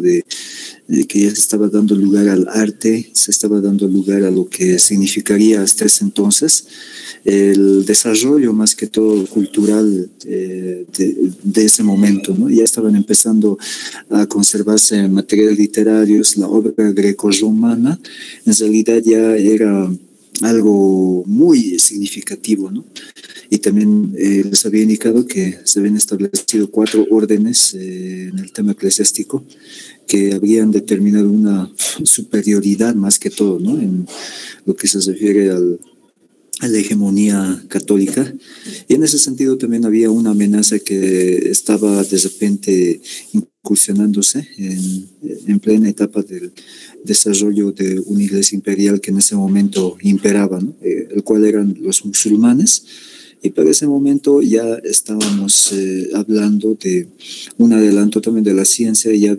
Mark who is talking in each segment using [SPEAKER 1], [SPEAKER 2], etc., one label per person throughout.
[SPEAKER 1] de que ya se estaba dando lugar al arte, se estaba dando lugar a lo que significaría hasta ese entonces el desarrollo más que todo cultural de ese momento, ¿no? Ya estaban empezando a conservarse materiales literarios, la obra grecorromana en realidad ya era algo muy significativo, ¿no? Y también les había indicado que se habían establecido 4 órdenes en el tema eclesiástico que habrían determinado una superioridad más que todo, ¿no? En lo que se refiere a la hegemonía católica. Y en ese sentido también había una amenaza que estaba de repente incursionándose en plena etapa del desarrollo de una iglesia imperial que en ese momento imperaba, ¿no? El cual eran los musulmanes. Y para ese momento ya estábamos hablando de un adelanto también de la ciencia, ya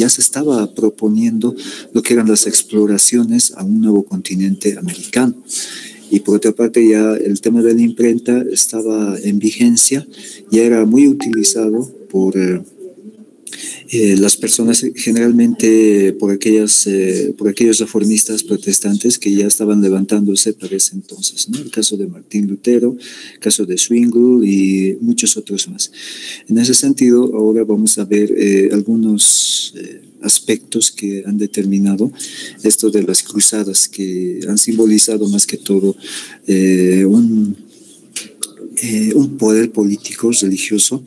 [SPEAKER 1] se estaba proponiendo lo que eran las exploraciones a un nuevo continente americano. Y por otra parte ya el tema de la imprenta estaba en vigencia, ya era muy utilizado por las personas, generalmente por aquellos reformistas protestantes que ya estaban levantándose para ese entonces, ¿no? El caso de Martín Lutero, el caso de Zwingli y muchos otros más. En ese sentido, ahora vamos a ver algunos aspectos que han determinado esto de las cruzadas, que han simbolizado más que todo un poder político, religioso,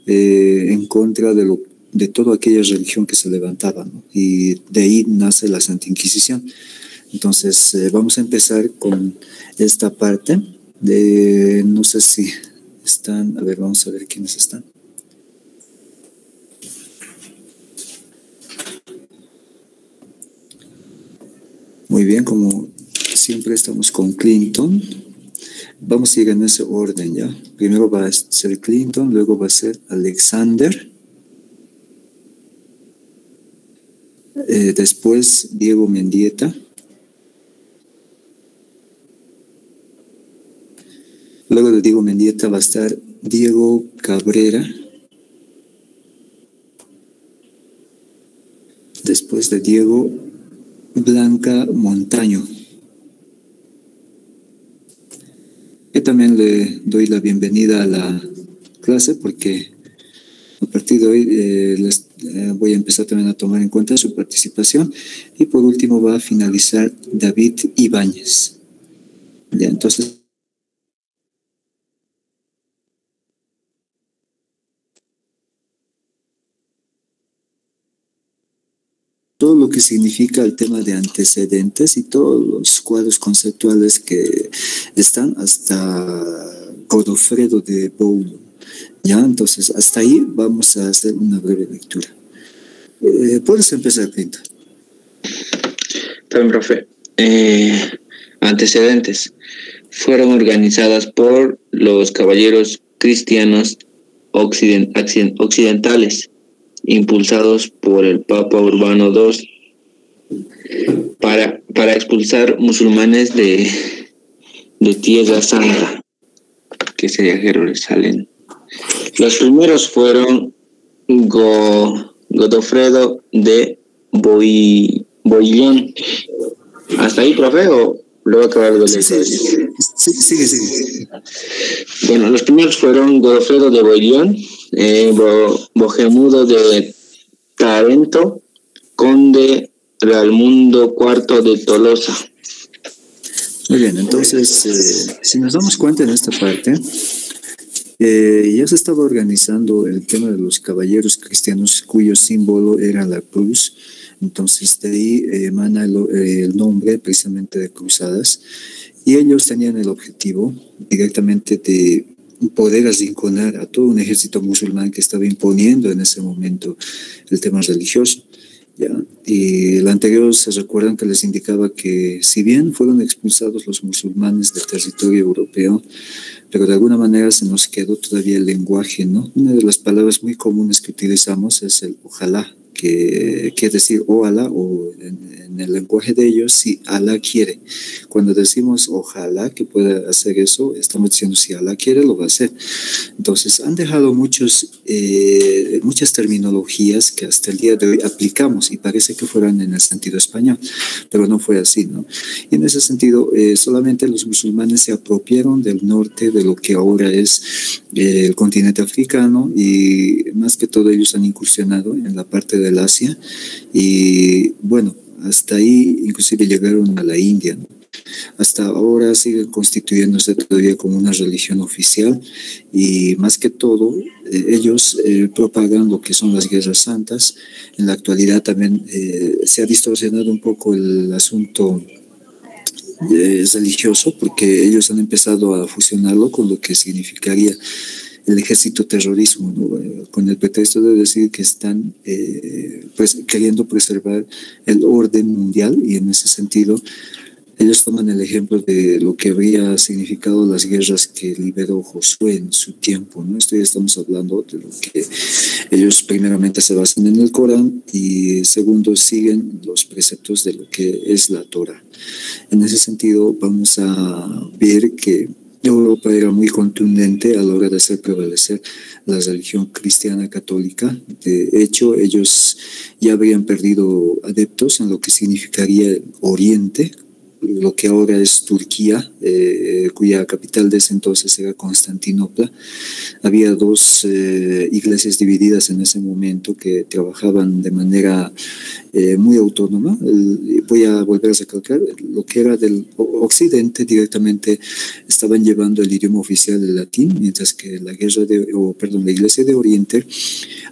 [SPEAKER 1] en contra de toda aquella religión que se levantaba, ¿no? Y de ahí nace la Santa Inquisición. Entonces, vamos a empezar con esta parte. No sé si están, a ver, vamos a ver quiénes están. Muy bien, como siempre estamos con Clinton. Vamos a ir en ese orden, ¿ya? Primero va a ser Clinton, luego va a ser Alexander. Después Diego Mendieta. Luego de Diego Mendieta va a estar Diego Cabrera. Después de Diego, Blanca Montaño. Yo también le doy la bienvenida a la clase porque a partir de hoy les voy a empezar también a tomar en cuenta su participación. Y por último va a finalizar David Ibáñez. Ya, entonces todo lo que significa el tema de antecedentes y todos los cuadros conceptuales que están hasta Godofredo de Boulogne. Ya, entonces hasta ahí vamos a hacer una breve lectura. Puedes empezar, Clinton.
[SPEAKER 2] También, profe. Antecedentes. Fueron organizadas por los caballeros cristianos occidentales, impulsados por el Papa Urbano II, para expulsar musulmanes de Tierra Santa, que sería Jerusalén. Los primeros fueron Godofredo de Bouillon. ¿Hasta ahí, profe, o luego acabar de leer?
[SPEAKER 1] Sigue.
[SPEAKER 2] Bueno, los primeros fueron Godofredo de Bouillon, Bohemundo de Tarento, conde Raimundo IV de Tolosa.
[SPEAKER 1] Muy bien, entonces, si nos damos cuenta en esta parte, ya se estaba organizando el tema de los caballeros cristianos cuyo símbolo era la cruz. Entonces de ahí emana el nombre precisamente de cruzadas, y ellos tenían el objetivo directamente de poder arrinconar a todo un ejército musulmán que estaba imponiendo en ese momento el tema religioso. ¿Ya? Y el anterior se recuerdan que les indicaba que si bien fueron expulsados los musulmanes del territorio europeo, pero de alguna manera se nos quedó todavía el lenguaje, ¿no? Una de las palabras muy comunes que utilizamos es el ojalá, que quiere decir ojalá, o en el lenguaje de ellos, si Alá quiere. Cuando decimos ojalá que pueda hacer eso, estamos diciendo si Alá quiere, lo va a hacer. Entonces, han dejado muchas terminologías que hasta el día de hoy aplicamos y parece que fueran en el sentido español, pero no fue así, ¿no? Y en ese sentido, solamente los musulmanes se apropiaron del norte, de lo que ahora es el continente africano, y más que todo ellos han incursionado en la parte del Asia, y bueno, hasta ahí inclusive llegaron a la India, ¿no? Hasta ahora siguen constituyéndose todavía como una religión oficial, y más que todo ellos propagan lo que son las guerras santas. En la actualidad también se ha distorsionado un poco el asunto religioso, porque ellos han empezado a fusionarlo con lo que significaría el ejército terrorismo, ¿no? Con el pretexto de decir que están pues queriendo preservar el orden mundial, y en ese sentido ellos toman el ejemplo de lo que habría significado las guerras que liberó Josué en su tiempo, ¿no? Esto ya estamos hablando de lo que ellos primeramente se basan en el Corán, y segundo siguen los preceptos de lo que es la Torah. En ese sentido vamos a ver que Europa era muy contundente a la hora de hacer prevalecer la religión cristiana católica. De hecho, ellos ya habrían perdido adeptos en lo que significaría Oriente, lo que ahora es Turquía, cuya capital de ese entonces era Constantinopla. Había dos iglesias divididas en ese momento que trabajaban de manera muy autónoma. Voy a volver a recalcar, lo que era del occidente directamente estaban llevando el idioma oficial del latín, mientras que la iglesia de Oriente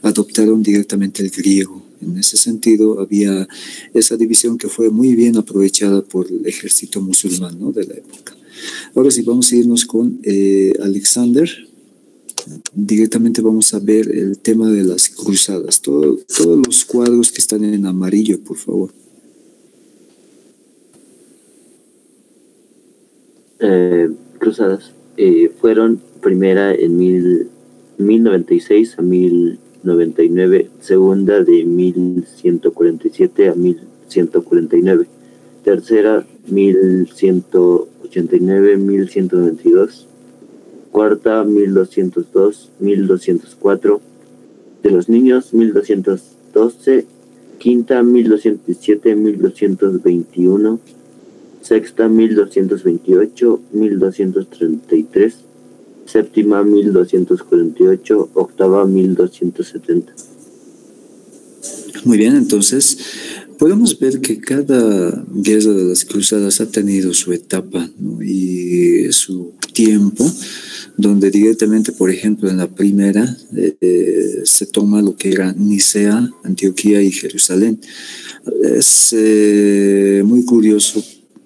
[SPEAKER 1] adoptaron directamente el griego. En ese sentido, había esa división que fue muy bien aprovechada por el ejército musulmán, ¿no?, de la época. Ahora sí, vamos a irnos con Alexander. Directamente vamos a ver el tema de las cruzadas. Todos los cuadros que están en amarillo, por favor.
[SPEAKER 3] Cruzadas fueron primera en 1096 a 1099, segunda de 1147 a 1149, tercera 1189, 1192, cuarta 1202, 1204, de los niños 1212, quinta 1217, 1221, sexta 1228, 1233, séptima 1248, octava 1270.
[SPEAKER 1] Muy bien, entonces podemos ver que cada guerra de las cruzadas ha tenido su etapa, ¿no?, y su tiempo, donde directamente, por ejemplo, en la primera se toma lo que era Nicea, Antioquía y Jerusalén. Es muy curioso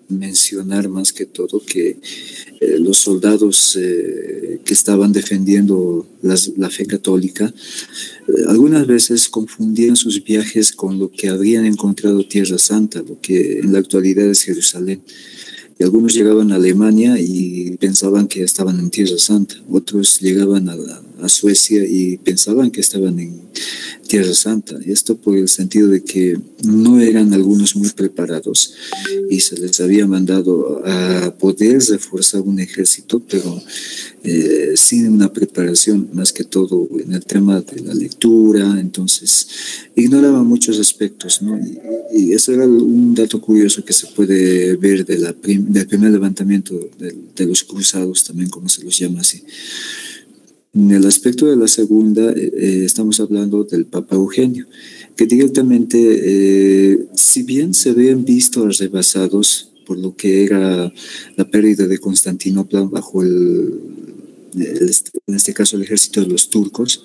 [SPEAKER 1] mencionar más que todo que los soldados que estaban defendiendo la fe católica algunas veces confundían sus viajes con lo que habrían encontrado Tierra Santa, lo que en la actualidad es Jerusalén. Y algunos llegaban a Alemania y pensaban que estaban en Tierra Santa. Otros llegaban a Suecia y pensaban que estaban en Tierra Santa. Y esto por el sentido de que no eran algunos muy preparados y se les había mandado a poder reforzar un ejército, pero sin una preparación, más que todo en el tema de la lectura. Entonces ignoraban muchos aspectos, ¿no? Y eso era un dato curioso que se puede ver del primer levantamiento de los cruzados, también como se los llama así. En el aspecto de la segunda, estamos hablando del Papa Eugenio, que directamente, si bien se habían visto rebasados por lo que era la pérdida de Constantinopla bajo en este caso el ejército de los turcos,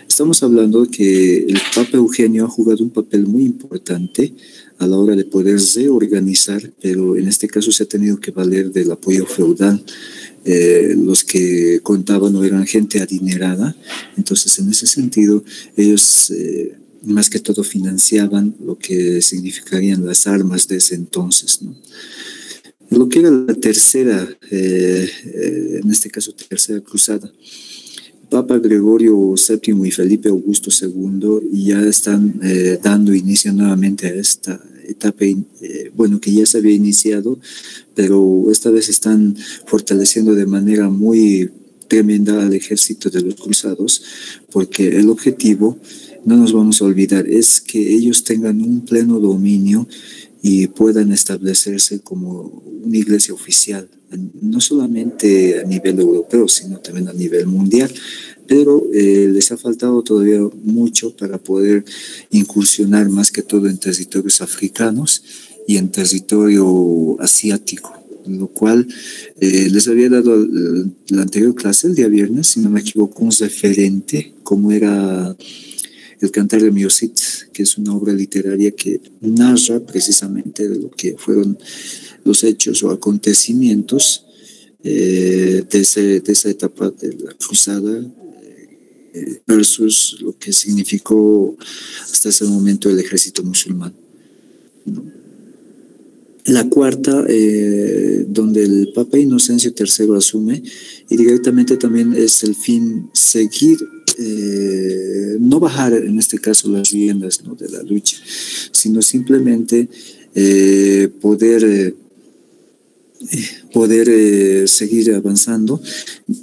[SPEAKER 1] estamos hablando que el Papa Eugenio ha jugado un papel muy importante a la hora de poder reorganizar, pero en este caso se ha tenido que valer del apoyo feudal. Los que contaban no eran gente adinerada, entonces en ese sentido ellos más que todo financiaban lo que significarían las armas de ese entonces, ¿no? Lo que era la tercera, en este caso tercera cruzada, Papa Gregorio VII y Felipe Augusto II ya están dando inicio nuevamente a esta etapa, bueno, que ya se había iniciado, pero esta vez están fortaleciendo de manera muy tremenda al ejército de los cruzados, porque el objetivo, no nos vamos a olvidar, es que ellos tengan un pleno dominio y puedan establecerse como una iglesia oficial, no solamente a nivel europeo, sino también a nivel mundial. Pero les ha faltado todavía mucho para poder incursionar más que todo en territorios africanos y en territorio asiático, lo cual les había dado la anterior clase, el día viernes, si no me equivoco, un referente, como era el Cantar de Miosit, que es una obra literaria que narra precisamente de lo que fueron los hechos o acontecimientos de esa etapa de la cruzada versus lo que significó hasta ese momento el ejército musulmán, ¿no? La cuarta, donde el Papa Inocencio III asume, y directamente también es el fin seguir, no bajar en este caso las riendas, ¿no?, de la lucha, sino simplemente poder seguir avanzando.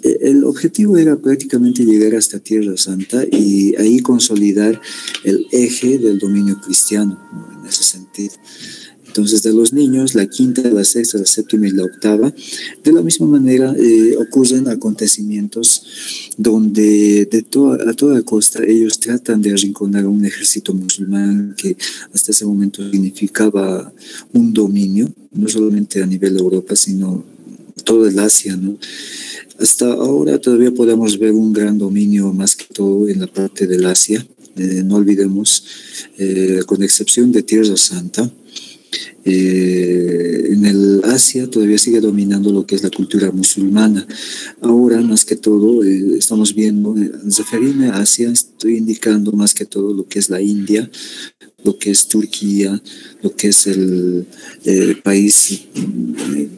[SPEAKER 1] El objetivo era prácticamente llegar hasta Tierra Santa y ahí consolidar el eje del dominio cristiano, ¿no?, en ese sentido. Entonces, de los niños, la quinta, la sexta, la séptima y la octava, de la misma manera ocurren acontecimientos donde a toda costa ellos tratan de arrinconar a un ejército musulmán que hasta ese momento significaba un dominio, no solamente a nivel de Europa, sino todo el Asia, ¿no? Hasta ahora todavía podemos ver un gran dominio más que todo en la parte del Asia, no olvidemos, con excepción de Tierra Santa. En el Asia todavía sigue dominando lo que es la cultura musulmana. Ahora, más que todo, estamos viendo, al referirme a Asia, estoy indicando más que todo lo que es la India, lo que es Turquía, lo que es el país,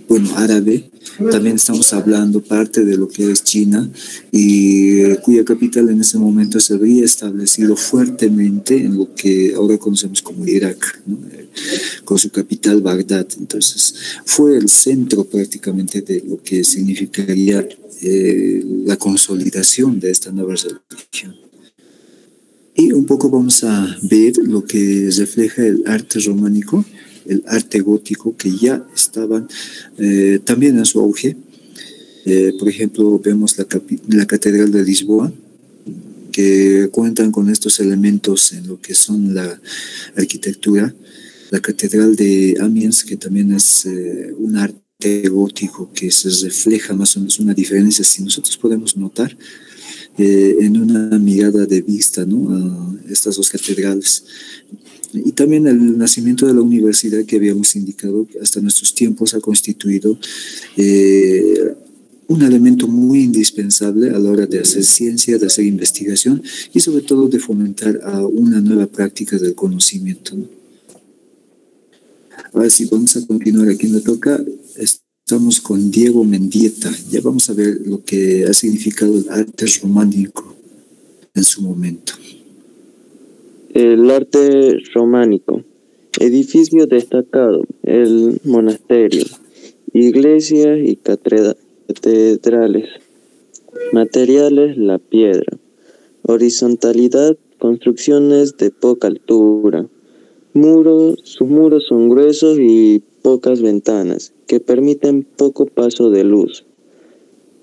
[SPEAKER 1] bueno, árabe. También estamos hablando parte de lo que es China, y cuya capital en ese momento se habría establecido fuertemente en lo que ahora conocemos como Irak, ¿no?, con su capital Bagdad. Entonces fue el centro prácticamente de lo que significaría la consolidación de esta nueva religión. Y un poco vamos a ver lo que refleja el arte románico, el arte gótico, que ya estaban también en su auge. Por ejemplo, vemos la Catedral de Lisboa, que cuentan con estos elementos en lo que son la arquitectura. La Catedral de Amiens, que también es un arte gótico que se refleja más o menos una diferencia, si nosotros podemos notar, en una mirada de vista, ¿no?, a estas dos catedrales. Y también el nacimiento de la universidad, que habíamos indicado que hasta nuestros tiempos ha constituido un elemento muy indispensable a la hora de hacer ciencia, de hacer investigación y sobre todo de fomentar a una nueva práctica del conocimiento, ¿no? Ahora sí, vamos a continuar. Aquí me toca. Estamos con Diego Mendieta. Ya vamos a ver lo que ha significado el arte románico en su momento.
[SPEAKER 4] El arte románico. Edificio destacado, el monasterio, iglesias y catedrales. Materiales, la piedra. Horizontalidad, construcciones de poca altura. Sus muros son gruesos y pocas ventanas, que permiten poco paso de luz.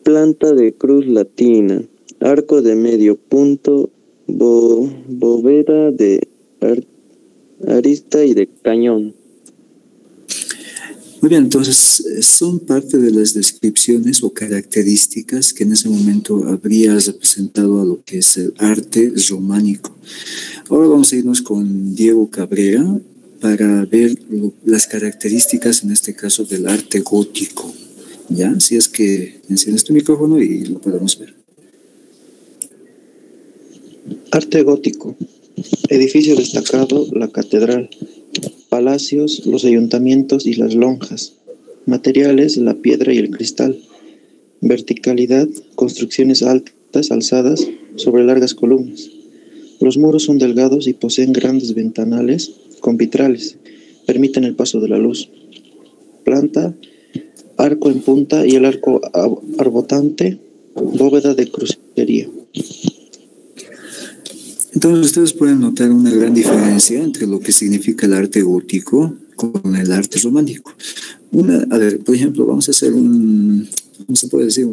[SPEAKER 4] Planta de cruz latina, arco de medio punto, bóveda de arista y de cañón.
[SPEAKER 1] Muy bien, entonces son parte de las descripciones o características que en ese momento habría representado a lo que es el arte románico. Ahora vamos a irnos con Diego Cabrera para ver las características, en este caso, del arte gótico. ¿Ya? Si es que enciendes tu micrófono y lo podemos ver.
[SPEAKER 5] Arte gótico. Edificio destacado, la catedral. Palacios, los ayuntamientos y las lonjas. Materiales, la piedra y el cristal. Verticalidad, construcciones altas puertas alzadas sobre largas columnas. Los muros son delgados y poseen grandes ventanales con vitrales. Permiten el paso de la luz. Planta, arco en punta y el arco arbotante, bóveda de crucería.
[SPEAKER 1] Entonces ustedes pueden notar una gran diferencia entre lo que significa el arte gótico con el arte románico. A ver, por ejemplo, vamos a hacer ¿cómo se puede decir?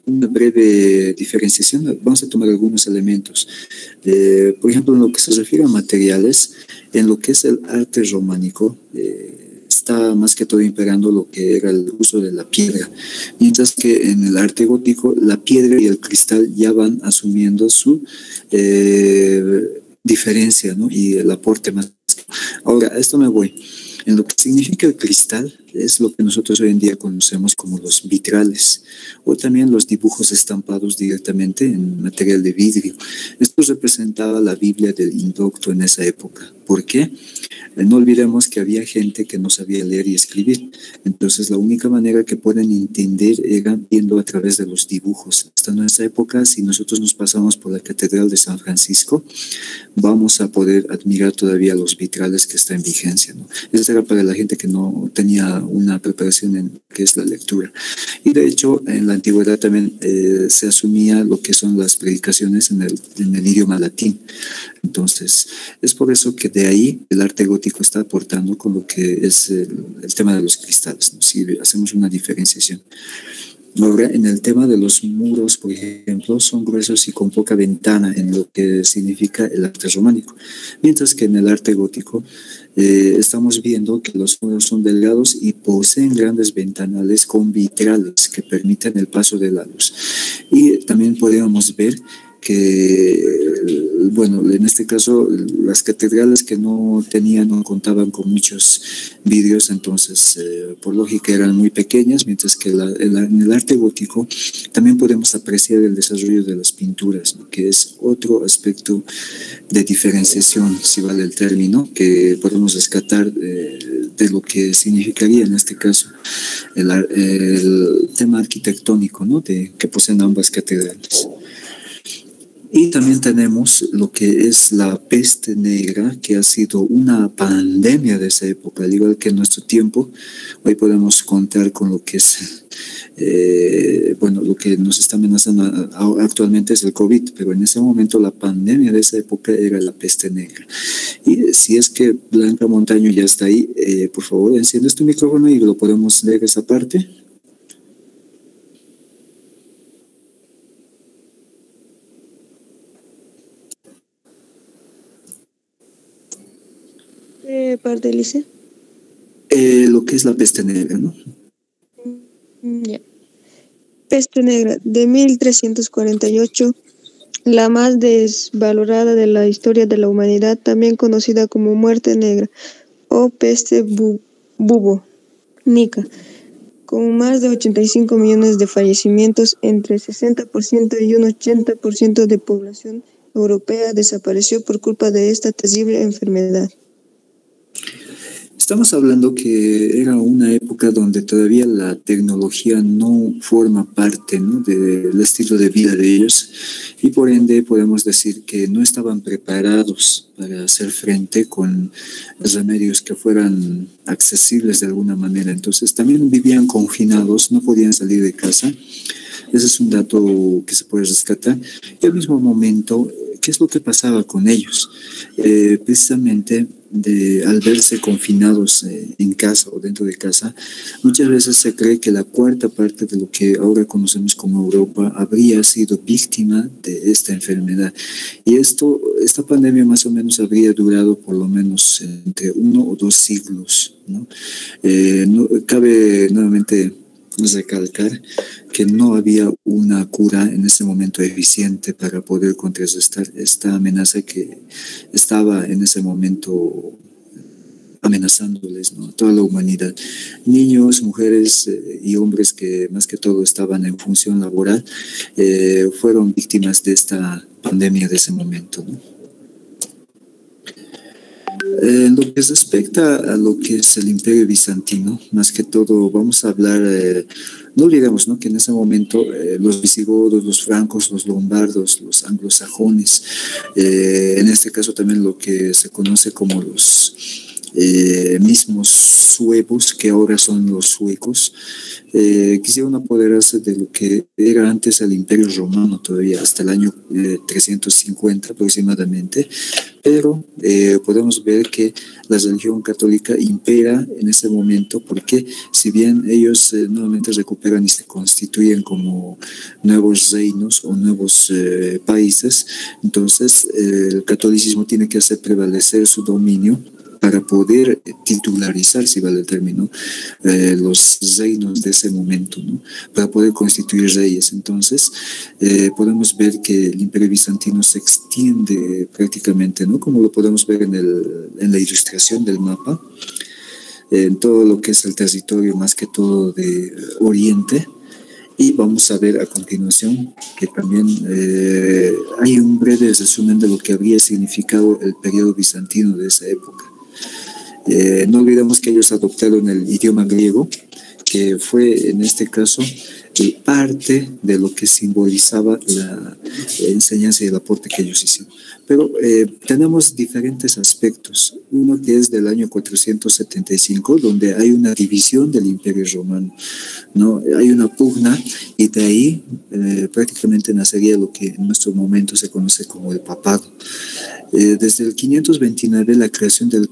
[SPEAKER 1] Una breve diferenciación. Vamos a tomar algunos elementos. Por ejemplo, en lo que se refiere a materiales, en lo que es el arte románico, está más que todo imperando lo que era el uso de la piedra, mientras que en el arte gótico la piedra y el cristal ya van asumiendo su diferencia, ¿no? Y el aporte más. Ahora, a esto me voy. En lo que significa el cristal es lo que nosotros hoy en día conocemos como los vitrales o también los dibujos estampados directamente en material de vidrio. Esto representaba la Biblia del indocto en esa época. ¿Por qué? No olvidemos que había gente que no sabía leer y escribir. Entonces la única manera que pueden entender era viendo a través de los dibujos. Hasta nuestra época, si nosotros nos pasamos por la Catedral de San Francisco, vamos a poder admirar todavía los vitrales que están en vigencia, ¿no? Esto era para la gente que no tenía una preparación en que es la lectura. Y de hecho, en la antigüedad también se asumía lo que son las predicaciones en el idioma latín. Entonces, es por eso que de ahí el arte gótico está aportando con lo que es el tema de los cristales, ¿no? Si hacemos una diferenciación. Ahora, en el tema de los muros, por ejemplo, son gruesos y con poca ventana en lo que significa el arte románico, mientras que en el arte gótico estamos viendo que los muros son delgados y poseen grandes ventanales con vitrales que permiten el paso de la luz. Y también podemos ver que, bueno, en este caso las catedrales que no contaban con muchos vidrios, entonces por lógica eran muy pequeñas, mientras que en el arte gótico también podemos apreciar el desarrollo de las pinturas, ¿no? Que es otro aspecto de diferenciación, si vale el término, que podemos rescatar de lo que significaría en este caso el tema arquitectónico, ¿no? Que poseen ambas catedrales. Y también tenemos lo que es la peste negra, que ha sido una pandemia de esa época, al igual que en nuestro tiempo. Hoy podemos contar con lo que es, bueno, lo que nos está amenazando actualmente es el COVID, pero en ese momento la pandemia de esa época era la peste negra. Y si es que Blanca Montaño ya está ahí, por favor, enciendes tu micrófono y lo podemos leer esa parte.
[SPEAKER 6] Parte, Lice.
[SPEAKER 1] Lo que es la peste negra, ¿no?
[SPEAKER 6] Ya. Peste negra de 1348, la más desvalorada de la historia de la humanidad, también conocida como muerte negra o peste bubónica, con más de 85 millones de fallecimientos, entre 60% y un 80% de población europea desapareció por culpa de esta terrible enfermedad.
[SPEAKER 1] Estamos hablando que era una época donde todavía la tecnología no forma parte, ¿no?, del estilo de vida de ellos, y por ende podemos decir que no estaban preparados para hacer frente con remedios que fueran accesibles de alguna manera. Entonces también vivían confinados, no podían salir de casa. Ese es un dato que se puede rescatar. Y al mismo momento, ¿qué es lo que pasaba con ellos? Precisamente al verse confinados en casa o dentro de casa, muchas veces se cree que la cuarta parte de lo que ahora conocemos como Europa habría sido víctima de esta enfermedad. Y esta pandemia más o menos habría durado por lo menos entre 1 o 2 siglos, ¿no? Cabe nuevamente recalcar que no había una cura en ese momento eficiente para poder contrarrestar esta amenaza que estaba en ese momento amenazándoles, ¿no?, a toda la humanidad. Niños, mujeres y hombres que más que todo estaban en función laboral fueron víctimas de esta pandemia de ese momento, ¿no? En lo que respecta a lo que es el Imperio Bizantino, más que todo vamos a hablar, no olvidemos, ¿no?, que en ese momento los visigodos, los francos, los lombardos, los anglosajones, en este caso también lo que se conoce como los mismos suevos, que ahora son los suecos, quisieron apoderarse de lo que era antes el Imperio Romano, todavía hasta el año 350 aproximadamente, pero podemos ver que la religión católica impera en ese momento, porque si bien ellos nuevamente recuperan y se constituyen como nuevos reinos o nuevos países, entonces el catolicismo tiene que hacer prevalecer su dominio para poder titularizar, si vale el término, los reinos de ese momento, ¿no?, para poder constituir reyes. Entonces, podemos ver que el Imperio Bizantino se extiende prácticamente, ¿no?, como lo podemos ver en la ilustración del mapa, en todo lo que es el territorio, más que todo de Oriente. Y vamos a ver a continuación que también hay un breve resumen de lo que habría significado el periodo bizantino de esa época. No olvidemos que ellos adoptaron el idioma griego, que fue en este caso parte de lo que simbolizaba la enseñanza y el aporte que ellos hicieron. Pero tenemos diferentes aspectos. Uno que es del año 475, donde hay una división del Imperio Romano, ¿no? Hay una pugna y de ahí prácticamente nacería lo que en nuestro momento se conoce como el papado. Desde el 529 la creación del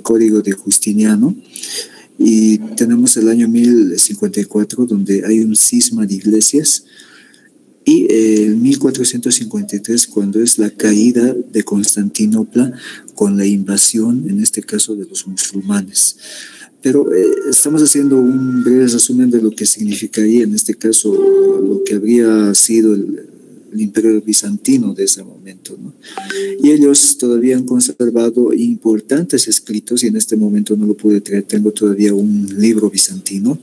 [SPEAKER 1] Código de Justiniano, y tenemos el año 1054 donde hay un cisma de iglesias, y en 1453 cuando es la caída de Constantinopla con la invasión, en este caso de los musulmanes. Pero estamos haciendo un breve resumen de lo que significaría en este caso lo que habría sido el Imperio Bizantino de ese momento, ¿no? Y ellos todavía han conservado importantes escritos, y en este momento no lo pude traer, tengo todavía un libro bizantino,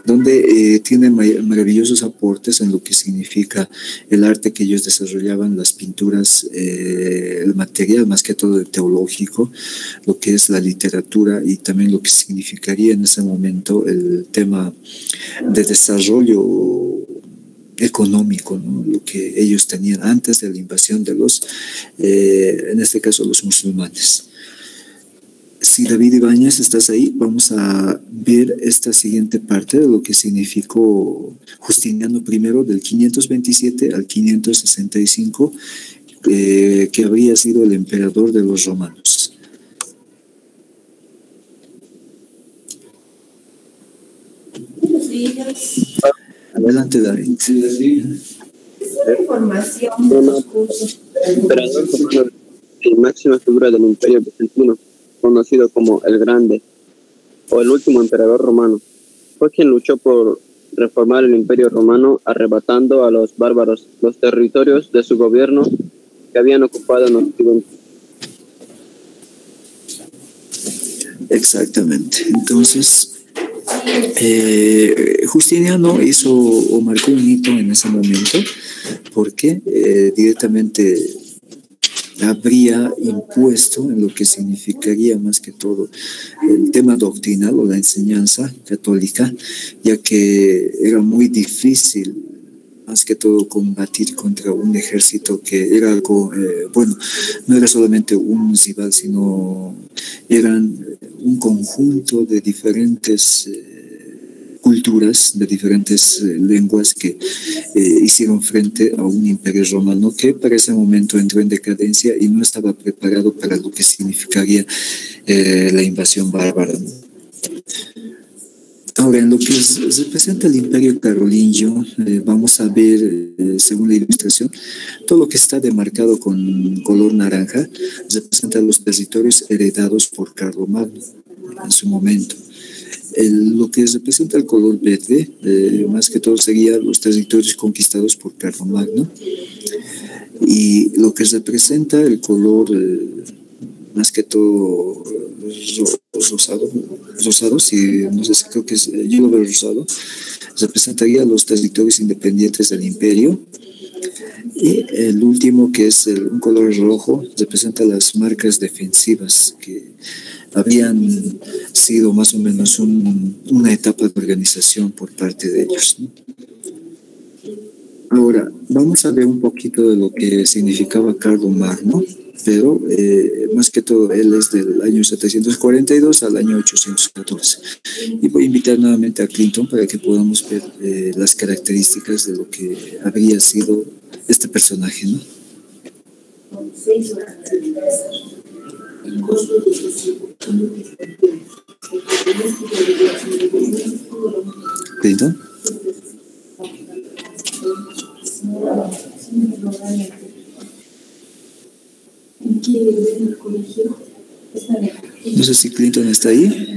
[SPEAKER 1] donde tiene maravillosos aportes en lo que significa el arte que ellos desarrollaban, las pinturas, el material más que todo teológico, lo que es la literatura, y también lo que significaría en ese momento el tema de desarrollo económico, ¿no?, lo que ellos tenían antes de la invasión de los, en este caso, los musulmanes. Si David Ibáñez estás ahí, vamos a ver esta siguiente parte de lo que significó Justiniano I del 527 al 565, que habría sido el emperador de los romanos.
[SPEAKER 7] Buenos días.
[SPEAKER 1] Adelante, David.
[SPEAKER 7] Es una información de los cursos.
[SPEAKER 4] Emperador romano y máxima figura del Imperio Bizantino, conocido como el Grande o el último emperador romano, fue quien luchó por reformar el Imperio Romano, arrebatando a los bárbaros los territorios de su gobierno que habían ocupado en Occidente.
[SPEAKER 1] Exactamente. Entonces, Justiniano hizo o marcó un hito en ese momento, porque directamente habría impuesto en lo que significaría más que todo el tema doctrinal o la enseñanza católica, ya que era muy difícil más que todo combatir contra un ejército que era algo, bueno, no era solamente un rival, sino eran un conjunto de diferentes culturas, de diferentes lenguas que hicieron frente a un imperio romano que para ese momento entró en decadencia y no estaba preparado para lo que significaría la invasión bárbara, ¿no? Ahora, en lo que representa el Imperio Carolingio, vamos a ver, según la ilustración, todo lo que está demarcado con color naranja representa los territorios heredados por Carlomagno en su momento. Lo que representa el color verde, más que todo, sería los territorios conquistados por Carlomagno. Y lo que representa el color, más que todo, rosado, si no sé, creo que es, yo lo veo rosado, representaría los territorios independientes del imperio. Y el último, que es un color rojo, representa las marcas defensivas que habían sido más o menos una etapa de organización por parte de ellos, ¿no? Ahora, vamos a ver un poquito de lo que significaba Carlomagno, pero más que todo él es del año 742 al año 814. Y voy a invitar nuevamente a Clinton para que podamos ver las características de lo que habría sido este personaje, ¿no? Clinton. No sé si Clinton está ahí.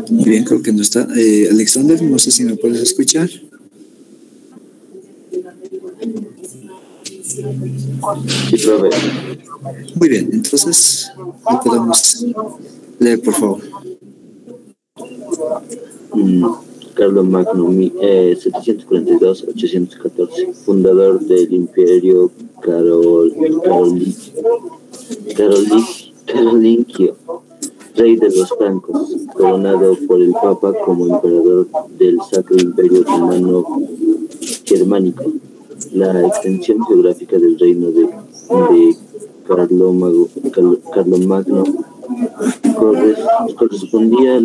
[SPEAKER 1] Muy bien, creo que no está. Alexander, no sé si me puedes escuchar.
[SPEAKER 3] Sí, profe.
[SPEAKER 1] Muy bien, entonces lo podemos leer, por favor.
[SPEAKER 3] Carlomagno, 742-814, fundador del Imperio Carolingio, rey de los francos, coronado por el Papa como emperador del Sacro Imperio Romano Germánico. La extensión geográfica del reino de Carlomagno correspondía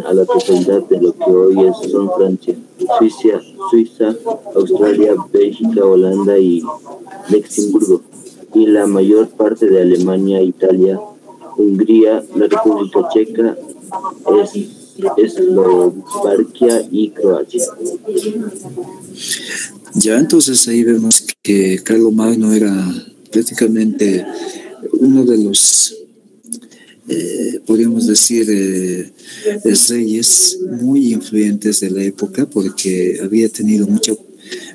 [SPEAKER 3] a la totalidad de lo que hoy son Francia, Suiza, Australia, Bélgica, Holanda y Luxemburgo, y la mayor parte de Alemania, Italia, Hungría, la República Checa, Eslovaquia y Croacia.
[SPEAKER 1] Ya, entonces ahí vemos que Carlomagno era prácticamente uno de los, podríamos decir, reyes muy influyentes de la época, porque había tenido mucha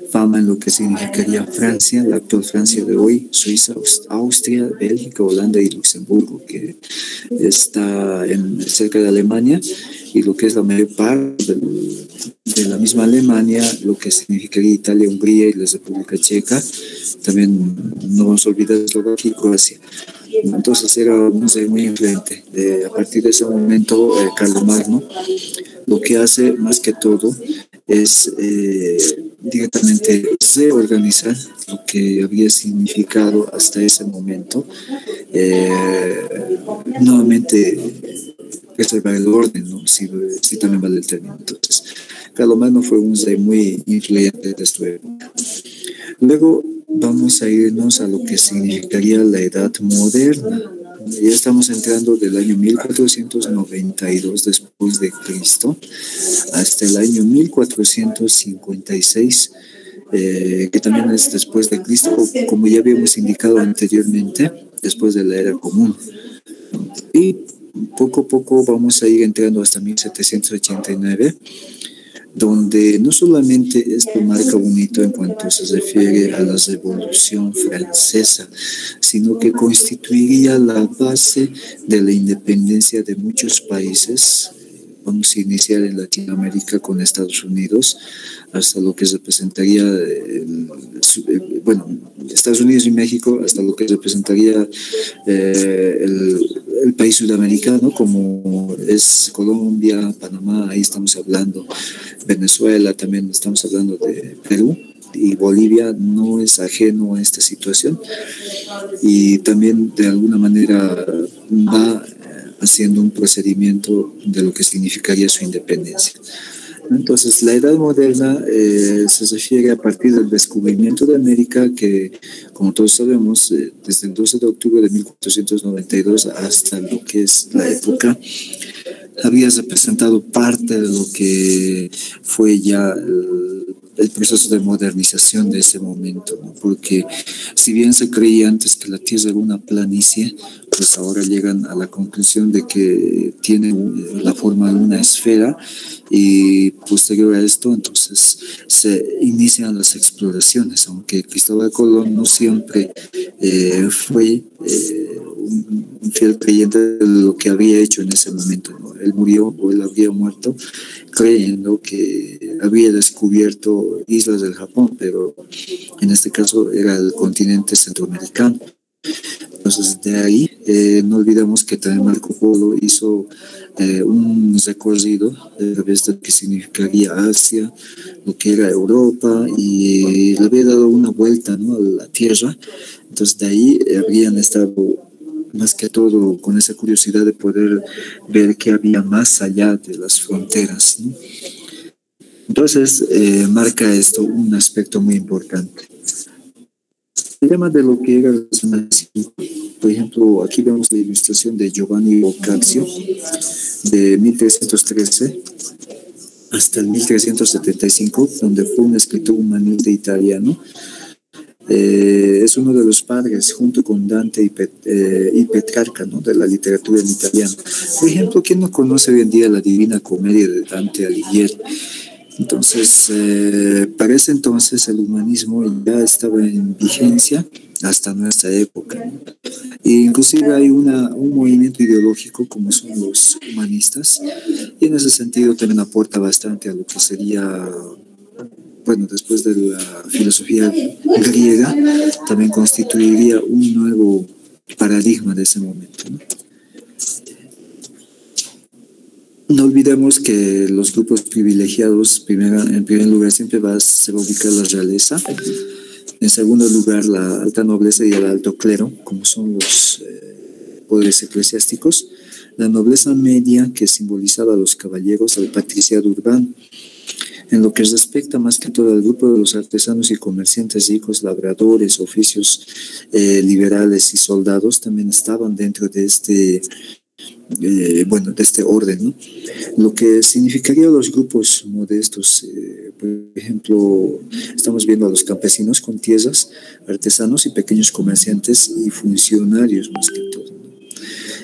[SPEAKER 1] fama en lo que significaría Francia, la actual Francia de hoy, Suiza, Austria, Bélgica, Holanda y Luxemburgo, que está cerca de Alemania, y lo que es la mayor parte de la misma Alemania, lo que significaría Italia, Hungría y la República Checa. También no vamos a olvidar Eslovaquia y Croacia. Entonces era un ser muy influente. A partir de ese momento, Carlomagno lo que hace más que todo es directamente reorganizar lo que había significado hasta ese momento, nuevamente preservar el orden, ¿no? Si también vale el término. Entonces, Carlomagno fue un rey muy influyente de su época. Luego vamos a irnos a lo que significaría la Edad Moderna. Ya estamos entrando del año 1492 después de Cristo hasta el año 1456, que también es después de Cristo, como ya habíamos indicado anteriormente, después de la Era Común. Y poco a poco vamos a ir entrando hasta 1789, donde no solamente esto marca un hito en cuanto se refiere a la Revolución Francesa, sino que constituiría la base de la independencia de muchos países. Vamos a iniciar en Latinoamérica con Estados Unidos, hasta lo que representaría, Estados Unidos y México, hasta lo que representaría el país sudamericano, como es Colombia, Panamá, ahí estamos hablando, Venezuela, también estamos hablando de Perú, y Bolivia no es ajeno a esta situación, y también de alguna manera va haciendo un procedimiento de lo que significaría su independencia. Entonces, la Edad Moderna se refiere a partir del descubrimiento de América, que, como todos sabemos, desde el 12 de octubre de 1492 hasta lo que es la época, había representado parte de lo que fue ya el proceso de modernización de ese momento, ¿no? Porque si bien se creía antes que la Tierra era una planicie, pues ahora llegan a la conclusión de que tiene la forma de una esfera, y posterior a esto entonces se inician las exploraciones, aunque Cristóbal Colón no siempre fue un fiel creyente de lo que había hecho en ese momento, ¿no? Él murió o él habría muerto creyendo que había descubierto islas del Japón, pero en este caso era el continente centroamericano. Entonces, de ahí, no olvidemos que también Marco Polo hizo un recorrido a través de lo que significaría Asia, lo que era Europa, y le había dado una vuelta, ¿no?, a la Tierra. Entonces, de ahí habrían estado más que todo con esa curiosidad de poder ver qué había más allá de las fronteras, ¿no? Entonces, marca esto un aspecto muy importante. El tema de lo que era el Renacimiento, por ejemplo, aquí vemos la ilustración de Giovanni Boccaccio de 1313 hasta el 1375, donde fue un escritor humanista italiano. Es uno de los padres, junto con Dante y Petrarca, ¿no?, de la literatura en italiano. Por ejemplo, ¿quién no conoce hoy en día la Divina Comedia de Dante Alighieri? Entonces, para ese entonces el humanismo ya estaba en vigencia hasta nuestra época, ¿no? E inclusive hay un movimiento ideológico como son los humanistas, y en ese sentido también aporta bastante a lo que sería, bueno, después de la filosofía griega, también constituiría un nuevo paradigma de ese momento, ¿no? No olvidemos que los grupos privilegiados, en primer lugar, siempre se va a ubicar la realeza. En segundo lugar, la alta nobleza y el alto clero, como son los poderes eclesiásticos. La nobleza media, que simbolizaba a los caballeros, al patriciado urbano. En lo que respecta más que todo al grupo de los artesanos y comerciantes ricos, labradores, oficios liberales y soldados, también estaban dentro de este de este orden, ¿no? Lo que significaría los grupos modestos, por ejemplo, estamos viendo a los campesinos con tierras, artesanos y pequeños comerciantes y funcionarios más que todo, ¿no?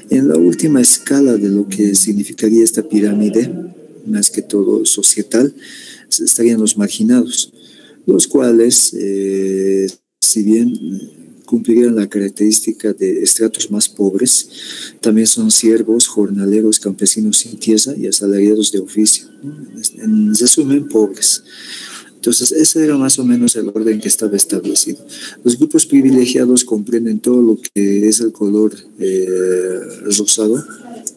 [SPEAKER 1] En la última escala de lo que significaría esta pirámide, más que todo societal, estarían los marginados, los cuales, si bien cumplirían la característica de estratos más pobres, también son siervos, jornaleros, campesinos sin tierra y asalariados de oficio, ¿no? En resumen, pobres. Entonces, ese era más o menos el orden que estaba establecido. Los grupos privilegiados comprenden todo lo que es el color rosado,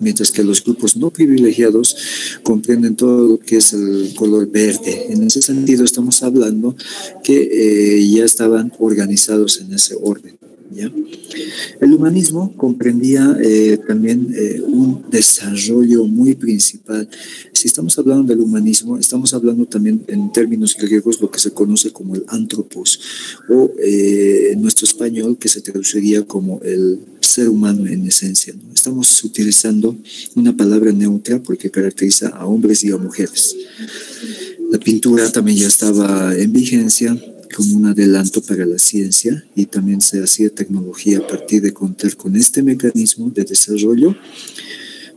[SPEAKER 1] mientras que los grupos no privilegiados comprenden todo lo que es el color verde. En ese sentido, estamos hablando que ya estaban organizados en ese orden, ¿ya? El humanismo comprendía también un desarrollo muy principal. Si estamos hablando del humanismo, estamos hablando también en términos griegos lo que se conoce como el antropos, o en nuestro español que se traduciría como el ser humano en esencia, ¿no? Estamos utilizando una palabra neutra porque caracteriza a hombres y a mujeres. La pintura también ya estaba en vigencia como un adelanto para la ciencia, y también se hacía tecnología a partir de contar con este mecanismo de desarrollo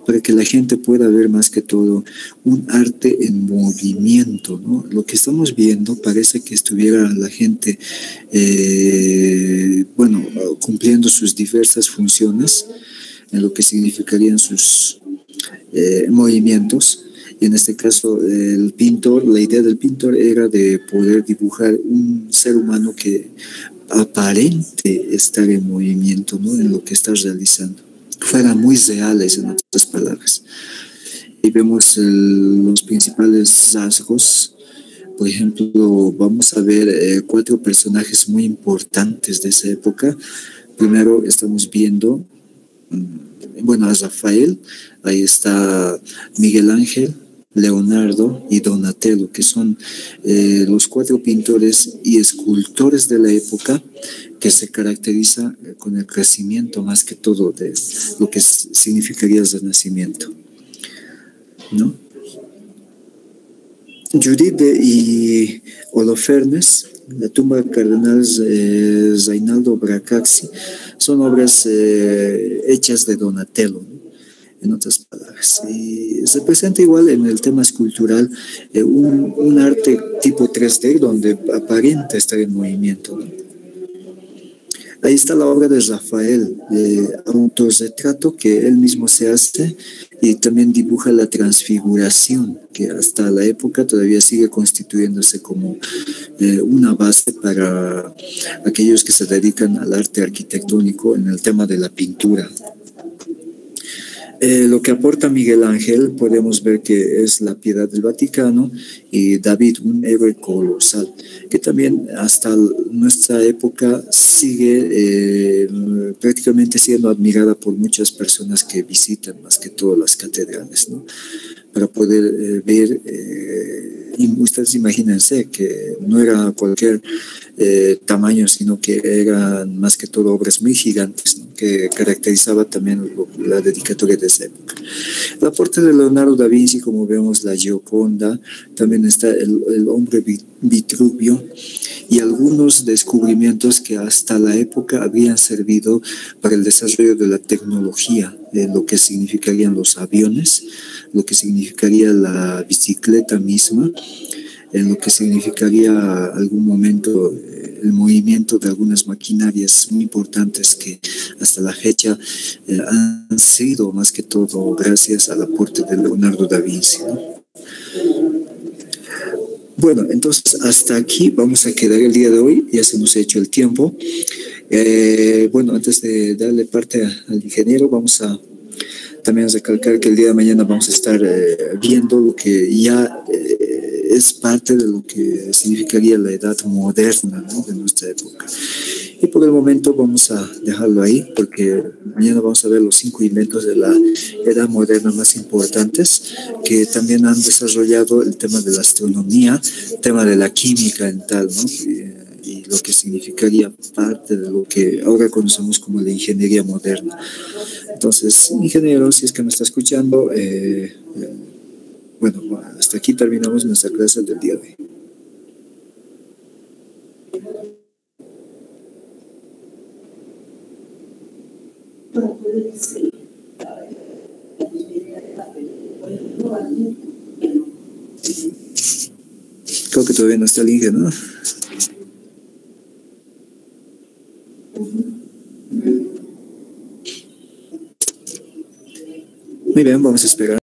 [SPEAKER 1] para que la gente pueda ver más que todo un arte en movimiento, ¿no? Lo que estamos viendo parece que estuviera la gente, cumpliendo sus diversas funciones en lo que significarían sus movimientos. Y en este caso, el pintor, la idea del pintor era de poder dibujar un ser humano que aparente estar en movimiento, ¿no?, en lo que está realizando. Fueran muy reales, en otras palabras. Y vemos los principales rasgos. Por ejemplo, vamos a ver 4 personajes muy importantes de esa época. Primero estamos viendo, a Rafael, ahí está Miguel Ángel, Leonardo y Donatello, que son los 4 pintores y escultores de la época que se caracteriza con el crecimiento más que todo de lo que significaría el Renacimiento, ¿no? Judith y Holofernes, la tumba del cardenal Reinaldo Bracaxi, son obras hechas de Donatello, ¿no?, en otras palabras. Y se presenta igual en el tema escultural un arte tipo 3D donde aparenta estar en movimiento, ¿no? Ahí está la obra de Rafael, autorretrato que él mismo se hace y también dibuja la transfiguración, que hasta la época todavía sigue constituyéndose como una base para aquellos que se dedican al arte arquitectónico en el tema de la pintura. Lo que aporta Miguel Ángel, podemos ver que es la Piedad del Vaticano y David, un héroe colosal, que también hasta nuestra época sigue prácticamente siendo admirada por muchas personas que visitan más que todo las catedrales, ¿no? Para poder ver, y ustedes imagínense que no era cualquier tamaño, sino que eran más que todo obras muy gigantes, ¿no? Que caracterizaba también la dedicatoria de esa época. El aporte de Leonardo da Vinci, como vemos, la Gioconda, también está el hombre Vitruvio y algunos descubrimientos que hasta la época habían servido para el desarrollo de la tecnología, lo que significarían los aviones, lo que significaría la bicicleta misma, en lo que significaría algún momento el movimiento de algunas maquinarias muy importantes que hasta la fecha han sido más que todo gracias al aporte de Leonardo da Vinci, ¿no? Bueno, entonces hasta aquí vamos a quedar el día de hoy, ya se nos ha hecho el tiempo. Bueno, antes de darle parte al ingeniero, vamos a también recalcar que el día de mañana vamos a estar viendo lo que ya es parte de lo que significaría la edad moderna, ¿no? De nuestra época. Y por el momento vamos a dejarlo ahí, porque mañana vamos a ver los 5 inventos de la edad moderna más importantes, que también han desarrollado el tema de la astronomía, el tema de la química en tal, ¿no? Y lo que significaría parte de lo que ahora conocemos como la ingeniería moderna. Entonces, ingeniero, si es que me está escuchando, bueno, hasta aquí terminamos nuestra clase del día de hoy. Creo que todavía no está el ingeniero, ¿no? Muy bien, vamos a esperar.